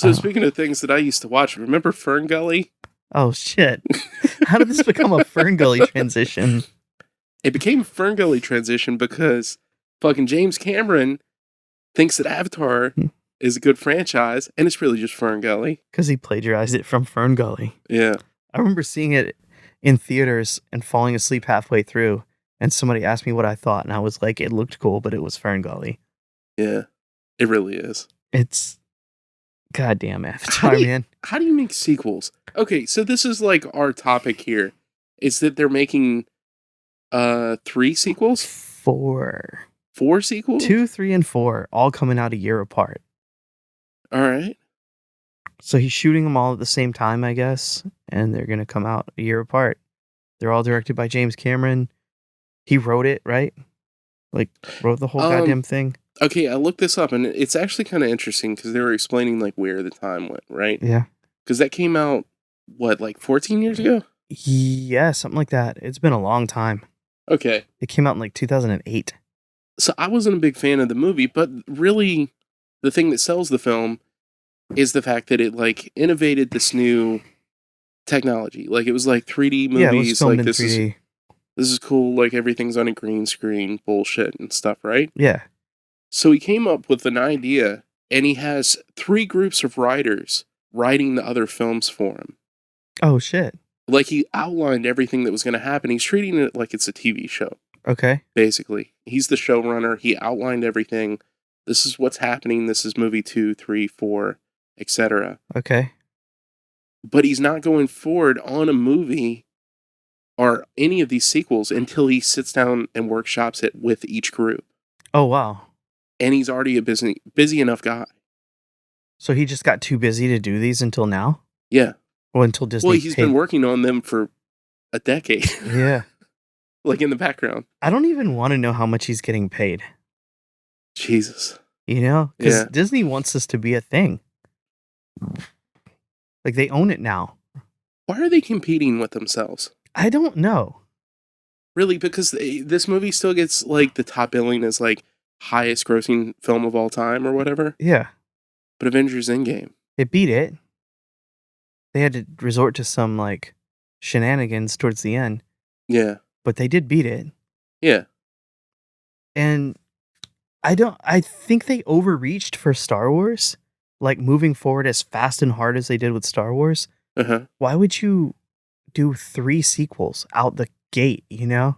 So speaking of things that I used to watch, remember Fern Gully? Oh shit! How did this become a Fern Gully transition? It became Fern Gully transition because fucking James Cameron thinks that Avatar is a good franchise, and it's really just Fern Gully. Because he plagiarized it from Fern Gully. Yeah. I remember seeing it in theaters and falling asleep halfway through, and somebody asked me what I thought, and I was like, it looked cool, but it was Fern Gully. Yeah, it really is. It's goddamn Avatar, man. How do you make sequels? Okay, so this is like our topic here. Is that they're making 3 sequels? 4 sequels? 2, 3, and 4, all coming out a year apart. All right. So he's shooting them all at the same time, I guess, and they're going to come out a year apart. They're all directed by James Cameron. He wrote it, right? Like, wrote the whole goddamn thing. Okay, I looked this up, and it's actually kind of interesting because they were explaining, like, where the time went, right? Yeah. Because that came out, what, like 14 years ago? Yeah, something like that. It's been a long time. Okay. It came out in, like, 2008. So I wasn't a big fan of the movie, but really, the thing that sells the film is the fact that it, like, innovated this new technology. Like, it was, like, 3D movies. Yeah, it was filmed like, in 3D. This is cool, like, everything's on a green screen bullshit and stuff, right? Yeah. So he came up with an idea, and he has 3 groups of writers writing the other films for him. Oh, shit. Like, he outlined everything that was going to happen. He's treating it like it's a TV show. Okay. Basically. He's the showrunner. He outlined everything. This is what's happening. This is movie 2, 3, 4, etc. Okay. But he's not going forward on a movie or any of these sequels until he sits down and workshops it with each group. Oh, wow. And he's already a busy enough guy. So he just got too busy to do these until now? Yeah. Well, until Disney Well, he's been working on them for a decade. Yeah. Like in the background. I don't even want to know how much he's getting paid. Jesus. You know? Because Yeah. Disney wants this to be a thing. Like, they own it now. Why are they competing with themselves? I don't know. Really? Because this movie still gets, like, the top billing as, like, highest grossing film of all time or whatever. Yeah. But Avengers Endgame. It beat it. They had to resort to some, like, shenanigans towards the end. Yeah. But they did beat it. Yeah. And I think they overreached for Star Wars. Like, moving forward as fast and hard as they did with Star Wars. Uh-huh. Why would you do 3 sequels out the gate, you know?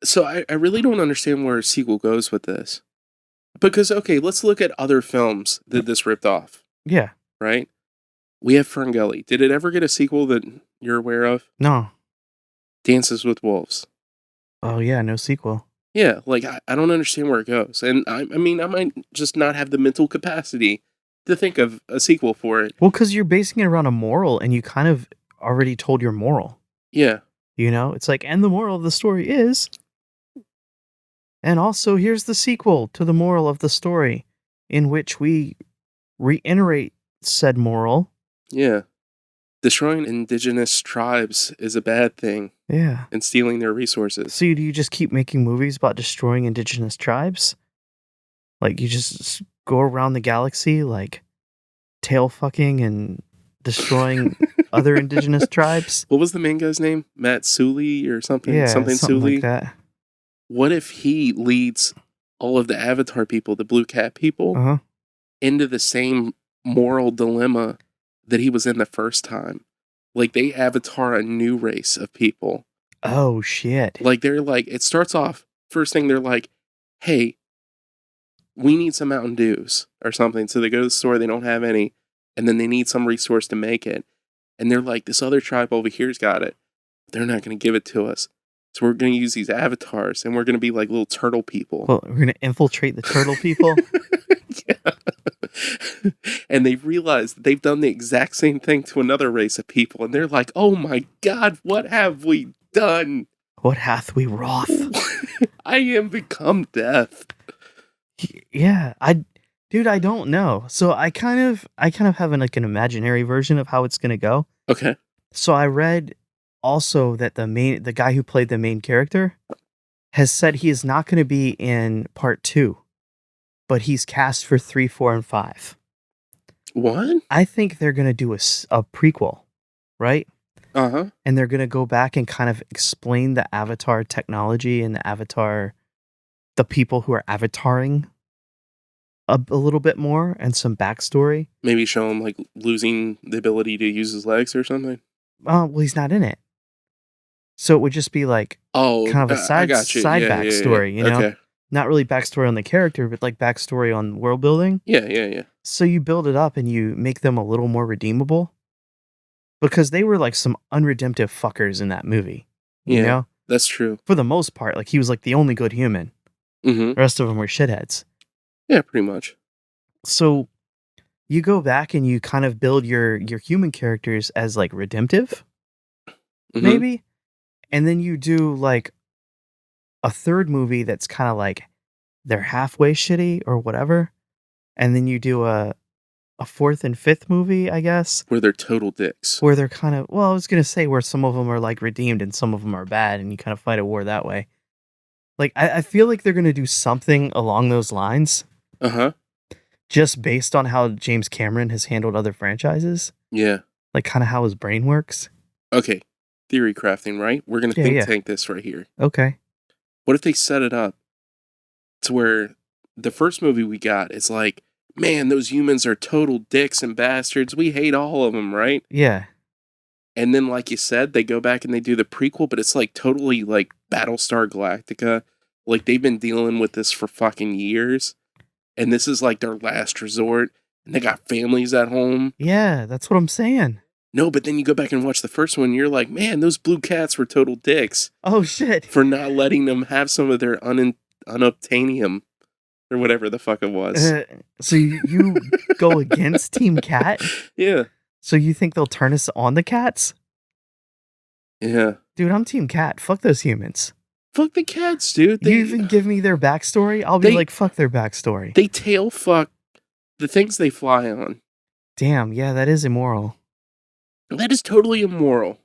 So I really don't understand where a sequel goes with this. Because, okay, let's look at other films that this ripped off. Yeah. Right? We have Fern Gully. Did it ever get a sequel that you're aware of? No. Dances with Wolves. Oh, yeah, no sequel. Yeah, like, I don't understand where it goes. And, I mean, I might just not have the mental capacity to think of a sequel for it. Well, because you're basing it around a moral, and you kind of already told your moral. Yeah. You know? It's like, and the moral of the story is... And also, here's the sequel to the moral of the story, in which we reiterate said moral. Yeah. Destroying indigenous tribes is a bad thing. Yeah. And stealing their resources. So do you just keep making movies about destroying indigenous tribes? Like, you just go around the galaxy, like, tail fucking and destroying other indigenous tribes? What was the main guy's name? Matt Sully or something? Yeah, something something Sully? like that. What if he leads all of the Avatar people, the Blue Cat people, into the same moral dilemma that he was in the first time? Like, they avatar a new race of people. Oh, shit. Like, they're like, it starts off, first thing, they're like, hey, we need some Mountain Dews or something. So they go to the store, they don't have any, and then they need some resource to make it. And they're like, this other tribe over here's got it. They're not going to give it to us. So we're going to use these avatars, and we're going to be like little turtle people. Well, we're going to infiltrate the turtle people? Yeah. And they realize that they've done the exact same thing to another race of people, and they're like, oh my God, what have we done? What hath we wrought? I am become death. Yeah, I don't know. So I kind of have an imaginary version of how it's going to go. Okay. So I read also that the guy who played the main character has said he is not going to be in part 2, but he's cast for 3, 4, and 5. What? I think they're gonna do a prequel, right? Uh-huh. And they're gonna go back and kind of explain the Avatar technology and the people who are avataring a little bit more and some backstory. Maybe show him, like, losing the ability to use his legs or something? Well, he's not in it. So it would just be like Oh, kind of a I got you. side Yeah, yeah, backstory, yeah. you know? Okay. Not really backstory on the character, but like backstory on world building. Yeah, yeah, yeah. So you build it up and you make them a little more redeemable because they were like some unredemptive fuckers in that movie, you Yeah, know? that's true. For the most part, like he was like the only good human. Mm-hmm. The rest of them were shitheads. Yeah, pretty much. So you go back and you kind of build your human characters as like redemptive, Mm-hmm. maybe, and then you do like a third movie that's kind of like they're halfway shitty or whatever, and then you do a fourth and fifth movie, I guess, Where they're total dicks. where they're kind of, well, I was gonna say where some of them are like redeemed and some of them are bad, and you kind of fight a war that way. Like I feel like they're gonna do something along those lines, Uh-huh. just based on how James Cameron has handled other franchises, Yeah. like kind of how his brain works. Okay. Theory crafting, right? We're gonna Yeah, think yeah. tank this right here. Okay. What if they set it up to where the first movie we got is like, man, those humans are total dicks and bastards. We hate all of them, right? Yeah. And then, like you said, they go back and they do the prequel, but it's like totally like Battlestar Galactica. Like they've been dealing with this for fucking years. And this is like their last resort. And they got families at home. Yeah, that's what I'm saying. No, but then you go back and watch the first one, and you're like, man, those blue cats were total dicks Oh shit. for not letting them have some of their unobtainium or whatever the fuck it was. So you go against Team Cat? Yeah. So you think they'll turn us on the cats? Yeah. Dude, I'm Team Cat. Fuck those humans. Fuck the cats, dude. You even give me their backstory? I'll be they- like, fuck their backstory. They tail fuck the things they fly on. Damn, yeah, that is immoral. That is totally immoral.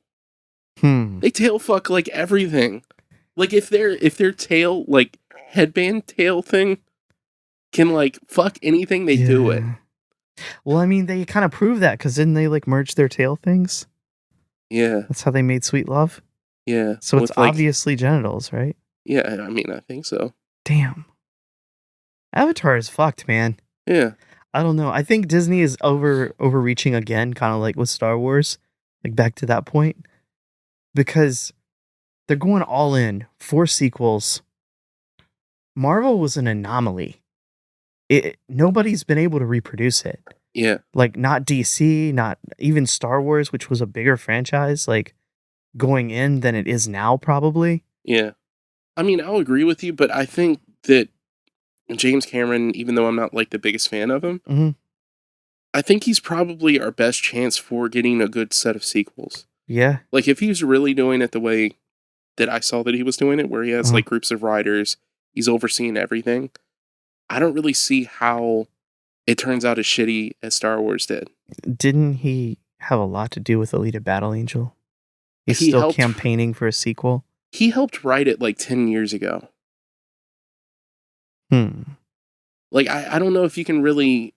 They tail fuck like everything. Like if their tail, like headband tail thing can like fuck anything, they do it. Well, I mean, they kind of prove that because didn't they like merge their tail things? Yeah. That's how they made Sweet Love. Yeah. So it's With, like, obviously genitals, right? Yeah, I mean, I think so. Damn. Avatar is fucked, man. Yeah. I don't know. I think Disney is overreaching again, kind of like with Star Wars, like back to that point, because they're going all in 4 sequels. Marvel was an anomaly. Nobody's been able to reproduce it. Yeah. Like not DC, not even Star Wars, which was a bigger franchise, like going in than it is now, probably. Yeah. I mean, I'll agree with you, but I think that James Cameron, even though I'm not like the biggest fan of him, Mm-hmm. I think he's probably our best chance for getting a good set of sequels. Yeah. Like if he's really doing it the way that I saw that he was doing it, where he has like groups of writers, he's overseeing everything. I don't really see how it turns out as shitty as Star Wars did. Didn't he have a lot to do with Alita Battle Angel? He's He still helped- campaigning for a sequel. He helped write it like 10 years ago. Like, I don't know if you can really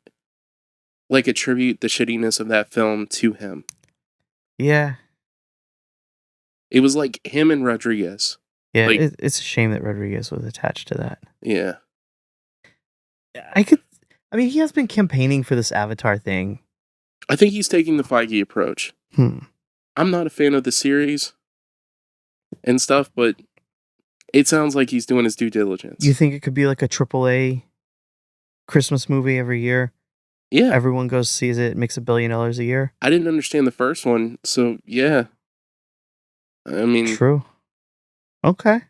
like attribute the shittiness of that film to him. Yeah. It was like him and Rodriguez. Yeah, Like- it's a shame that Rodriguez was attached to that. Yeah. I mean, he has been campaigning for this Avatar thing. I think he's taking the Feige approach. I'm not a fan of the series and stuff, but it sounds like he's doing his due diligence. You think it could be like a AAA Christmas movie every year? Yeah. Everyone goes sees it, makes $1 billion a year. I didn't understand the first one, so yeah. I mean, True. Okay.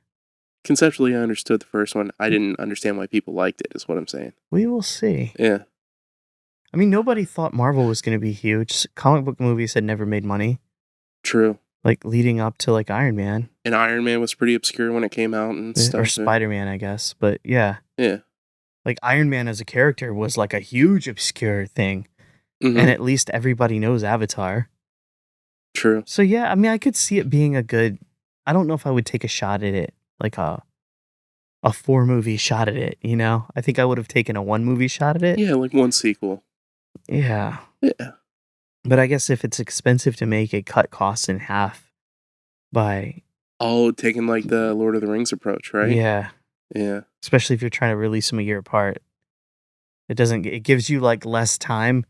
conceptually, I understood the first one. I didn't understand why people liked it, is what I'm saying. We will see. Yeah. I mean, nobody thought Marvel was going to be huge. Comic book movies had never made money. True. Like leading up to like Iron Man. And Iron Man was pretty obscure when it came out and stuff. Or Spider-Man, I guess. But yeah. Yeah. Like Iron Man as a character was like a huge obscure thing. Mhm. And at least everybody knows Avatar. True. So yeah, I mean, I could see it being a good. I don't know if I would take a shot at it, like a 4-movie shot at it. You know, I think I would have taken a 1-movie shot at it. Yeah, like one sequel. Yeah. Yeah. But I guess if it's expensive to make it, cut costs in half by Oh, taking like the Lord of the Rings approach, right? yeah, Yeah. especially if you're trying to release them a year apart. It gives you like less time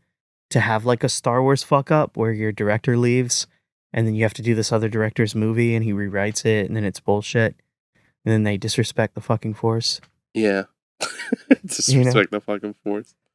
to have like a Star Wars fuck up where your director leaves and then you have to do this other director's movie and he rewrites it and then it's bullshit and then they disrespect the fucking Force. Yeah. You know? Disrespect the fucking Force.